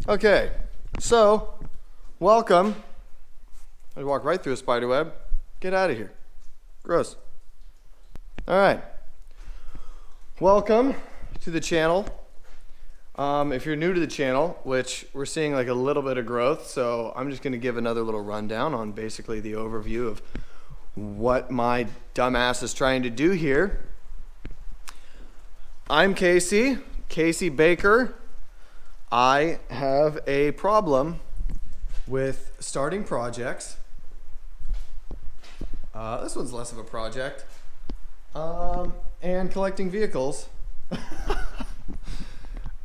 Okay, so welcome. I walk right through a spider web. Get out of here. Gross. All right. Welcome to the channel. If you're new to the channel, which we're seeing like a little bit of growth, so I'm just going to give another little rundown on basically the overview of what my dumbass is trying to do here. I'm Casey Baker. I have a problem with starting projects. This one's less of a project. And collecting vehicles.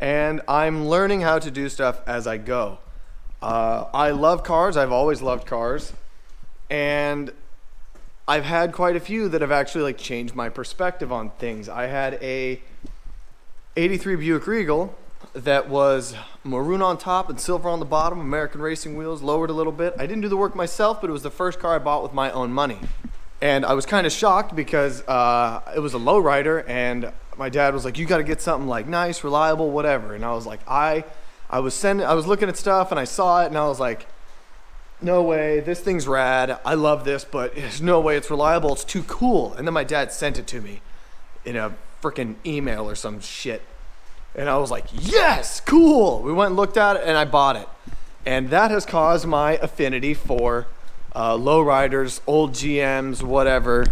And I'm learning how to do stuff as I go. I love cars. I've always loved cars. And I've had quite a few that have actually like changed my perspective on things. I had a 83 Buick Regal that was maroon on top and silver on the bottom, American racing wheels, lowered a little bit. I didn't do the work myself, but it was the first car I bought with my own money. And I was kind of shocked because it was a lowrider, and my dad was like, you got to get something like nice, reliable, whatever. And I was like, I was looking at stuff and I saw it and I was like, no way, this thing's rad. I love this, but there's no way it's reliable. It's too cool. And then my dad sent it to me in a freaking email or some shit. And I was like, yes, cool. We went and looked at it and I bought it. And that has caused my affinity for lowriders, old GMs, whatever.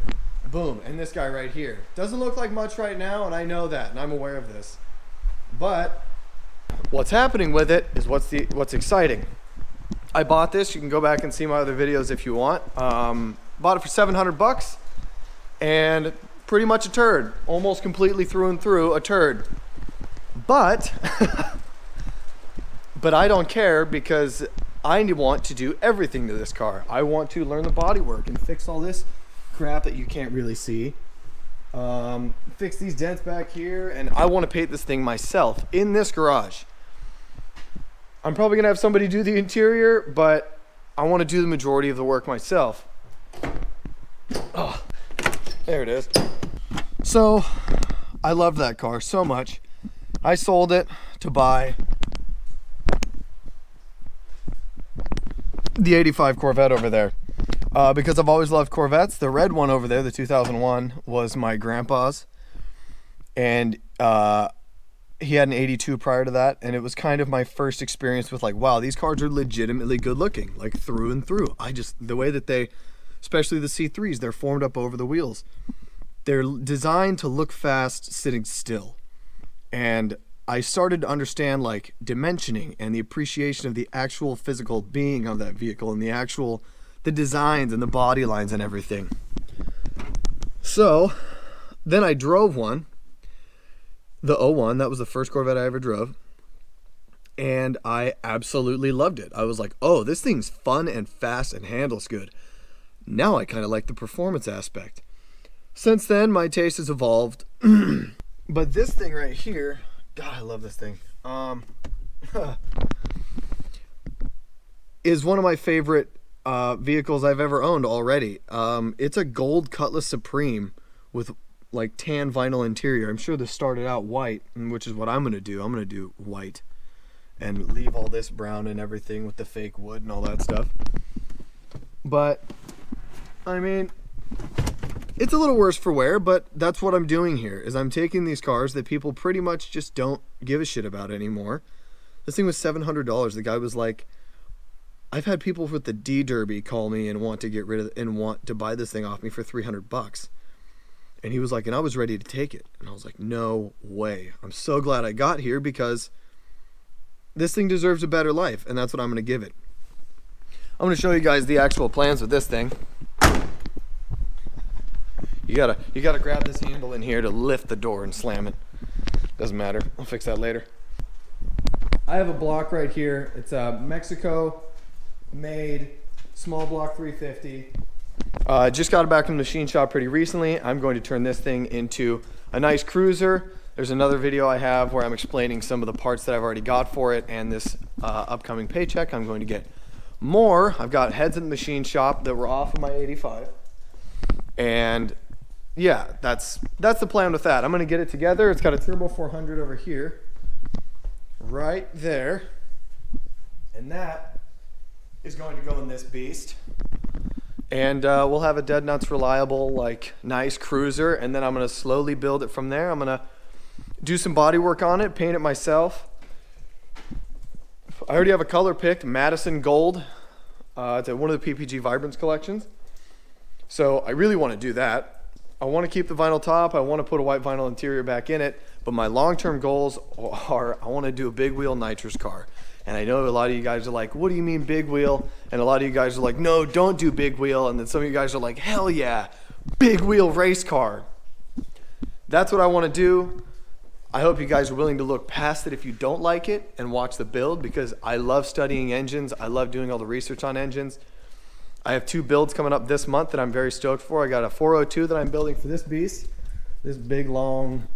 Boom. And this guy right here. Doesn't look like much right now, and I know that, and I'm aware of this. But what's happening with it is what's exciting. I bought this. You can go back and see my other videos if you want. Bought it for $700 and pretty much a turd. Almost completely through and through a turd. But I don't care because I want to do everything to this car. I want to learn the bodywork and fix all this crap that you can't really see. Fix these dents back here, and I want to paint this thing myself in this garage. I'm probably gonna have somebody do the interior, but I want to do the majority of the work myself. Oh, there it is. So I loved that car so much. I sold it to buy the 85 Corvette over there. Because I've always loved Corvettes. The red one over there, the 2001, was my grandpa's. And he had an 82 prior to that. And it was kind of my first experience with like, wow, these cars are legitimately good looking, like through and through. The way that they, especially the C3s, they're formed up over the wheels. They're designed to look fast sitting still. And I started to understand like dimensioning and the appreciation of the actual physical being of that vehicle and the designs and the body lines and everything. So then I drove one, the 01. That was the first Corvette I ever drove. And I absolutely loved it. I was like, oh, this thing's fun and fast and handles good. Now I kind of like the performance aspect. Since then, my taste has evolved. But this thing right here, God, I love this thing. Is one of my favorite vehicles I've ever owned already. It's a gold Cutlass Supreme with like tan vinyl interior. I'm sure this started out white, which is what I'm gonna do. I'm gonna do white and leave all this brown and everything with the fake wood and all that stuff. But I mean, it's a little worse for wear, but that's what I'm doing here, is I'm taking these cars that people pretty much just don't give a shit about anymore. This thing was $700. The guy was like, I've had people with the D Derby call me and want to get rid of and want to buy this thing off me for $300. And he was like, and I was ready to take it. And I was like, no way. I'm so glad I got here because this thing deserves a better life, and that's what I'm going to give it. I'm going to show you guys the actual plans with this thing. You gotta grab this handle in here to lift the door and slam it. Doesn't matter. I'll fix that later. I have a block right here. It's a Mexico made small block 350. Just got it back from the machine shop pretty recently. I'm going to turn this thing into a nice cruiser. There's another video I have where I'm explaining some of the parts that I've already got for it, and this upcoming paycheck I'm going to get more. I've got heads in the machine shop that were off of my 85. And yeah, that's the plan with that. I'm going to get it together. It's got a turbo 400 over here. right there. And that is going to go in this beast. And we'll have a dead nuts reliable, like, nice cruiser. And then I'm going to slowly build it from there. I'm going to do some body work on it, paint it myself. I already have a color picked, Madison Gold. It's at one of the PPG Vibrance collections. So I really want to do that. I want to keep the vinyl top. I want to put a white vinyl interior back in it. But my long-term goals are I want to do a big wheel nitrous car. And I know a lot of you guys are like, what do you mean big wheel? And a lot of you guys are like, no, don't do big wheel. And then some of you guys are like, hell yeah, big wheel race car. That's what I want to do. I hope you guys are willing to look past it if you don't like it and watch the build, because I love studying engines. I love doing all the research on engines. I have 2 builds coming up this month that I'm very stoked for. I got a 402 that I'm building for this beast. This big, long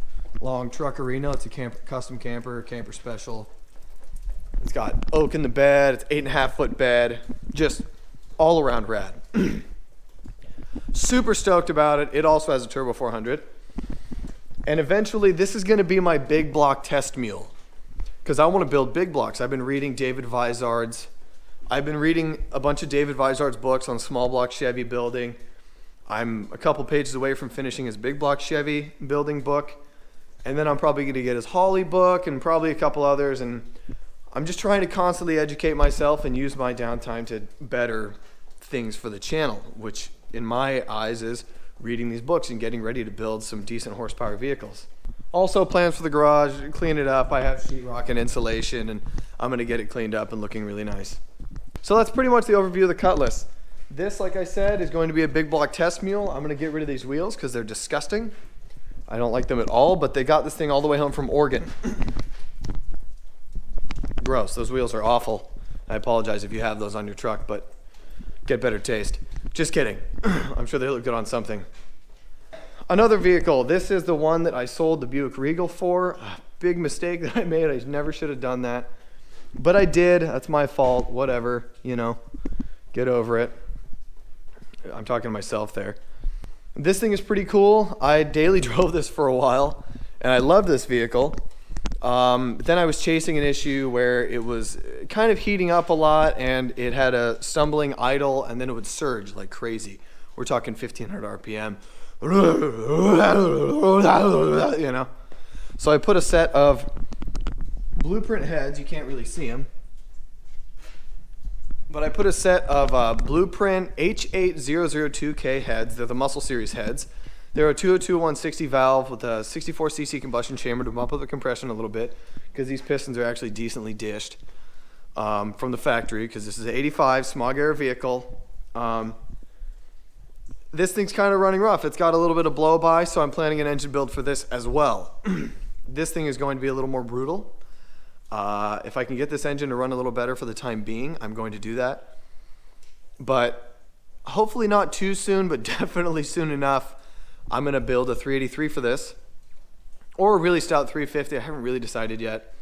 Truckerino. It's a custom camper special. It's got oak in the bed. It's 8.5 foot bed. Just all around rad. Super stoked about it. It also has a Turbo 400. And eventually this is going to be my big block test mule, because I want to build big blocks. I've been reading David Vizard's. I've been reading a bunch of David Vizard's books on small block Chevy building. I'm a couple pages away from finishing his big block Chevy building book. And then I'm probably going to get his Holly book and probably a couple others. And I'm just trying to constantly educate myself and use my downtime to better things for the channel, which in my eyes is reading these books and getting ready to build some decent horsepower vehicles. Also plans for the garage, clean it up. I have sheetrock and insulation, and I'm going to get it cleaned up and looking really nice. So that's pretty much the overview of the Cutlass. This, like I said, is going to be a big block test mule. I'm going to get rid of these wheels because they're disgusting. I don't like them at all, but they got this thing all the way home from Oregon. Gross. Those wheels are awful. I apologize if you have those on your truck, but get better taste. Just kidding. I'm sure they look good on something. Another vehicle. This is the one that I sold the Buick Regal for. Big mistake that I made. I never should have done that. But I did. That's my fault. Whatever. You know, get over it. I'm talking to myself there. This thing is pretty cool. I daily drove this for a while, and I love this vehicle. Then I was chasing an issue where it was kind of heating up a lot, and it had a stumbling idle, and then it would surge like crazy. We're talking 1,500 RPM. You know. So I put a set of Blueprint heads. You can't really see them. But I put a set of Blueprint H8002K heads. They're the Muscle Series heads. They're a 202-160 valve with a 64cc combustion chamber to bump up the compression a little bit, because these pistons are actually decently dished from the factory, because this is an 85 smog air vehicle. This thing's kind of running rough. It's got a little bit of blow-by, so I'm planning an engine build for this as well. This thing is going to be a little more brutal. If I can get this engine to run a little better for the time being, I'm going to do that. But hopefully not too soon, but definitely soon enough, I'm going to build a 383 for this, or a really stout 350. I haven't really decided yet,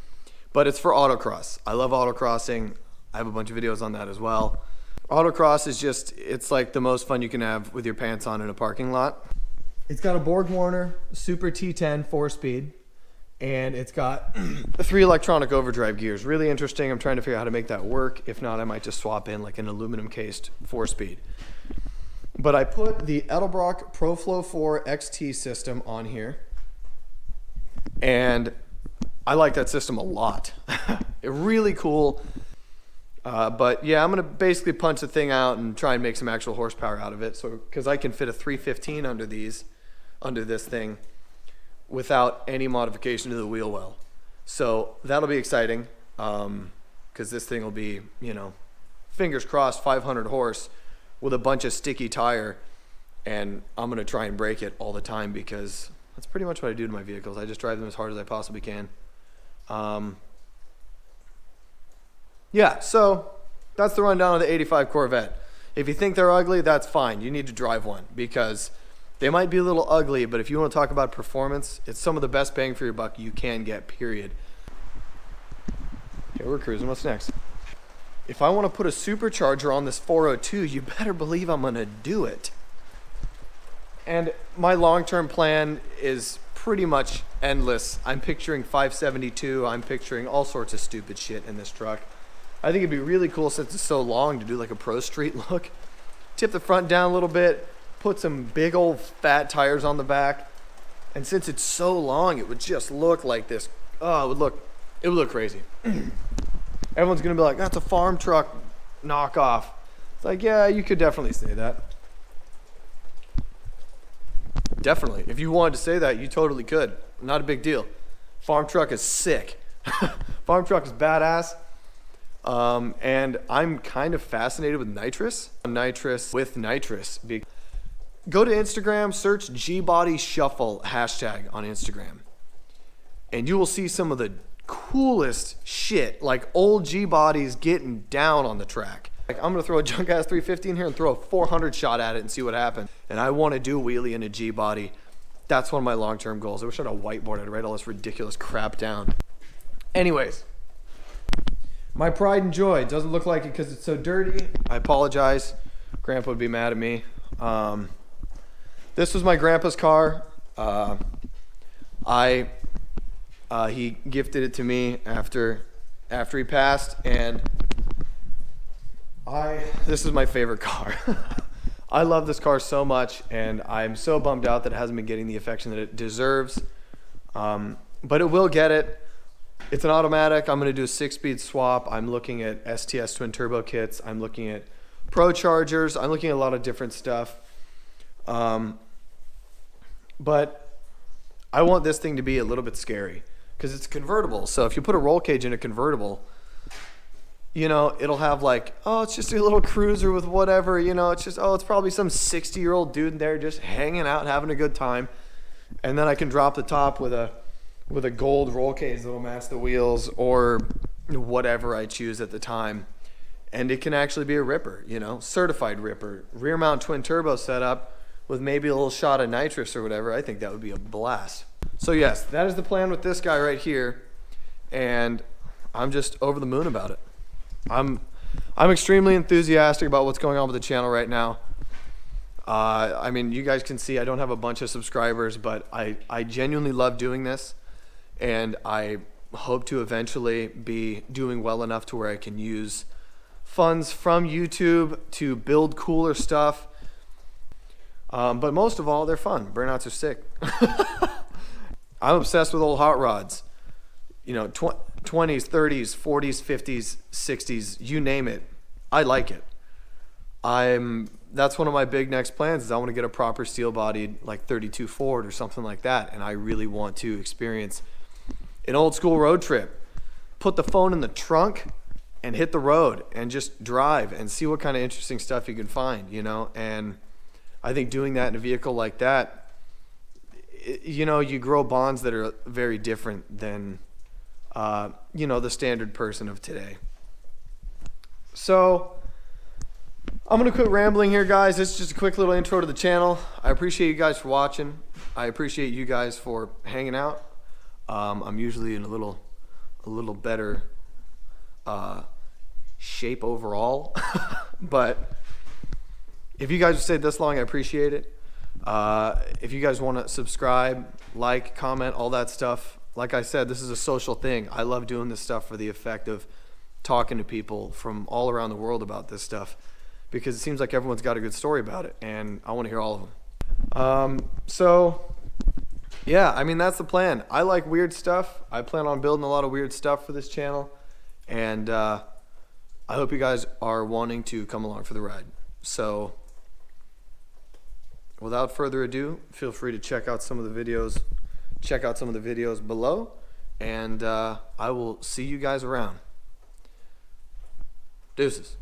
but it's for autocross. I love autocrossing. I have a bunch of videos on that as well. Autocross is just, it's like the most fun you can have with your pants on in a parking lot. It's got a Borg Warner Super T10 4-speed, and it's got 3 electronic overdrive gears. Really interesting. I'm trying to figure out how to make that work. If not, I might just swap in like an aluminum cased 4-speed. But I put the Edelbrock ProFlow 4 XT system on here, and I like that system a lot. Really cool. But yeah, I'm going to basically punch the thing out and try and make some actual horsepower out of it. So, because I can fit a 315 under this thing without any modification to the wheel well. So that'll be exciting, because this thing will be, you know, fingers crossed, 500 horse with a bunch of sticky tire, and I'm going to try and break it all the time, because that's pretty much what I do to my vehicles. I just drive them as hard as I possibly can. Yeah, so that's the rundown of the 85 Corvette. If you think they're ugly, that's fine. You need to drive one, because they might be a little ugly, but if you want to talk about performance, it's some of the best bang for your buck you can get, period. Okay, we're cruising. What's next? If I want to put a supercharger on this 402, you better believe I'm going to do it. And my long-term plan is pretty much endless. I'm picturing 572. I'm picturing all sorts of stupid shit in this truck. I think it'd be really cool since it's so long to do like a Pro Street look. Tip the front down a little bit, put some big old fat tires on the back. And since it's so long, it would just look like this. Oh, it would look crazy. Everyone's gonna be like, that's a farm truck knockoff. It's like, yeah, you could definitely say that. Definitely. If you wanted to say that, you totally could. Not a big deal. Farm truck is sick. Farm truck is badass. And I'm kind of fascinated with nitrous. Nitrous with nitrous. Go to Instagram, search G-Body Shuffle hashtag on Instagram. And you will see some of the coolest shit, like old G-Bodies getting down on the track. Like, I'm gonna throw a junk ass 350 in here and throw a 400 shot at it and see what happens. And I want to do a wheelie in a G-Body. That's one of my long-term goals. I wish I had a whiteboard. I'd write all this ridiculous crap down. Anyways, my pride and joy. Doesn't look like it because it's so dirty. I apologize. Grandpa would be mad at me. This was my grandpa's car. He gifted it to me after he passed, and this is my favorite car. I love this car so much, and I'm so bummed out that it hasn't been getting the affection that it deserves. But it will get it. It's an automatic. I'm going to do a 6-speed swap. I'm looking at STS twin turbo kits. I'm looking at Pro Chargers. I'm looking at a lot of different stuff. But I want this thing to be a little bit scary because it's convertible. So if you put a roll cage in a convertible, you know, it'll have like, oh, it's just a little cruiser with whatever, you know, it's just, oh, it's probably some 60-year-old dude in there just hanging out, having a good time. And then I can drop the top with a gold roll cage that'll match the wheels or whatever I choose at the time. And it can actually be a ripper, you know, certified ripper, rear mount twin turbo setup with maybe a little shot of nitrous or whatever. I think that would be a blast. So yes, that is the plan with this guy right here. And I'm just over the moon about it. I'm extremely enthusiastic about what's going on with the channel right now. I mean, you guys can see I don't have a bunch of subscribers, but I genuinely love doing this. And I hope to eventually be doing well enough to where I can use funds from YouTube to build cooler stuff. But most of all, they're fun. Burnouts are sick. I'm obsessed with old hot rods. You know, 20s, 30s, 40s, 50s, 60s, you name it. I like it. That's one of my big next plans is I want to get a proper steel-bodied like 32 Ford or something like that. And I really want to experience an old school road trip. Put the phone in the trunk and hit the road and just drive and see what kind of interesting stuff you can find, you know? And I think doing that in a vehicle like that, you know, you grow bonds that are very different than, you know, the standard person of today. So I'm going to quit rambling here, guys. It's just a quick little intro to the channel. I appreciate you guys for watching. I appreciate you guys for hanging out. I'm usually in a little better shape overall, but if you guys have stayed this long, I appreciate it. If you guys want to subscribe, like, comment, all that stuff, like I said, this is a social thing. I love doing this stuff for the effect of talking to people from all around the world about this stuff because it seems like everyone's got a good story about it, and I want to hear all of them. So yeah, I mean, that's the plan. I like weird stuff. I plan on building a lot of weird stuff for this channel, and I hope you guys are wanting to come along for the ride. So without further ado, feel free to check out some of the videos below, and I will see you guys around. Deuces.